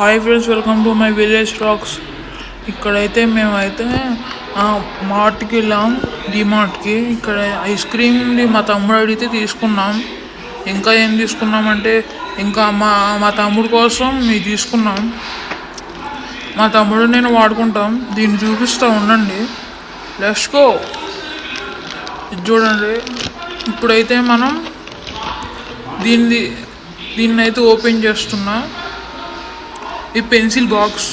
Hi friends, welcome to my village vlogs. ఇక్కడైతే మేమైతే మార్ట్కి వెళ్ళాం, డిమార్ట్కి. ఇక్కడ ఐస్ క్రీమ్ది మా తమ్ముడు అడిగితే తీసుకున్నాం. ఇంకా ఏం తీసుకున్నామంటే ఇంకా మా తమ్ముడు కోసం ఇది తీసుకున్నాం. మా తమ్ముడు నేను వాడుకుంటాం. దీన్ని చూపిస్తూ ఉండండి. Let's go. ఇది చూడండి. ఇప్పుడైతే మనం దీన్ని అయితే ఓపెన్ చేస్తున్నా. ఈ పెన్సిల్ బాక్స్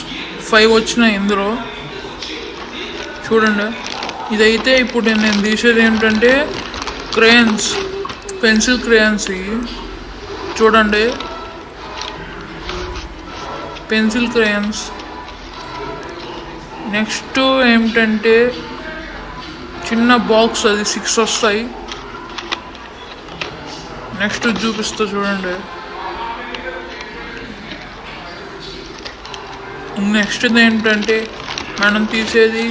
5 వచ్చినాయి ఇందులో. చూడండి. ఇదైతే ఇప్పుడు నేను తీసేది ఏంటంటే క్రేయన్స్, పెన్సిల్ క్రేయన్స్. ఇవి చూడండి, పెన్సిల్ క్రేయన్స్. నెక్స్ట్ ఏమిటంటే చిన్న బాక్స్, అది 6 వస్తాయి. నెక్స్ట్ చూపిస్తా చూడండి. నెక్స్ట్ ఏంటంటే మనం తీసేది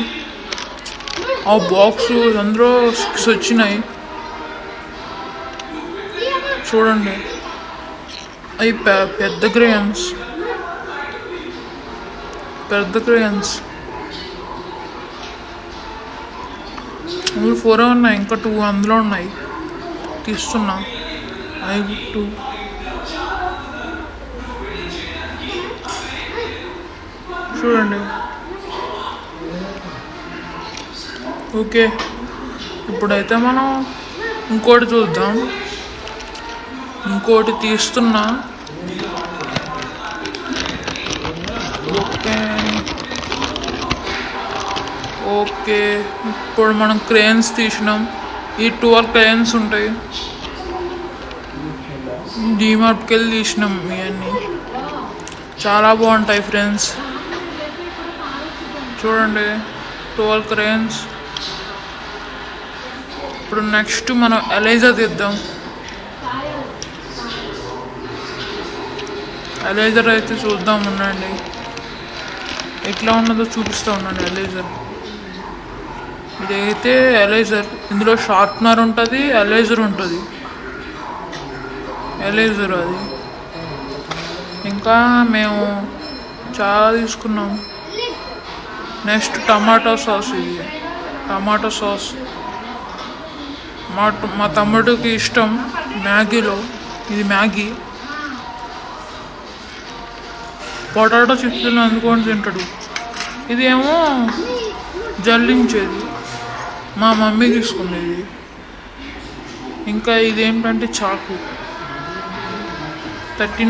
ఆ బాక్స్, అందులో 6 వచ్చినాయి. చూడండి, అవి పెద్ద క్రేయన్స్. అందులో 4 ఉన్నాయి, ఇంకా 2 అందులో ఉన్నాయి. తీస్తున్నా. అవి 2. చూడండి. ఓకే, ఇప్పుడైతే మనం ఇంకోటి చూద్దాం. ఇంకోటి తీస్తున్నా. ఓకే, ఇప్పుడు మనం క్రేయన్స్ తీసినాం. ఈ 12 క్రేయన్స్ ఉంటాయి. డిమార్ట్కి వెళ్ళి తీసినాం. ఇవన్నీ చాలా బాగుంటాయి ఫ్రెండ్స్. చూడండి, 12 క్రేయన్స్. ఇప్పుడు నెక్స్ట్ మనం ఎరేజర్ తీద్దాం. ఎరేజర్ అయితే చూద్దాం ఉండండి. ఎట్లా ఉన్నదో చూపిస్తూ ఉండండి. ఎరేజర్, ఇదైతే ఎరేజర్. ఇందులో షార్ప్నర్ ఉంటుంది, ఎరేజర్ ఉంటుంది. ఎరేజర్ అది. ఇంకా మేము చాలా తీసుకున్నాం. Next tomato sauce. ఇది టమాటో సాస్ మా తమ్ముడికి ఇష్టం మ్యాగీలో. ఇది మ్యాగీ. పొటాటో చిప్స్ అందుకొని తింటాడు. ఇది ఏమో జల్లించేది, మా మమ్మీ తీసుకునేది. ఇంకా ఇదేంటంటే చాకు 39.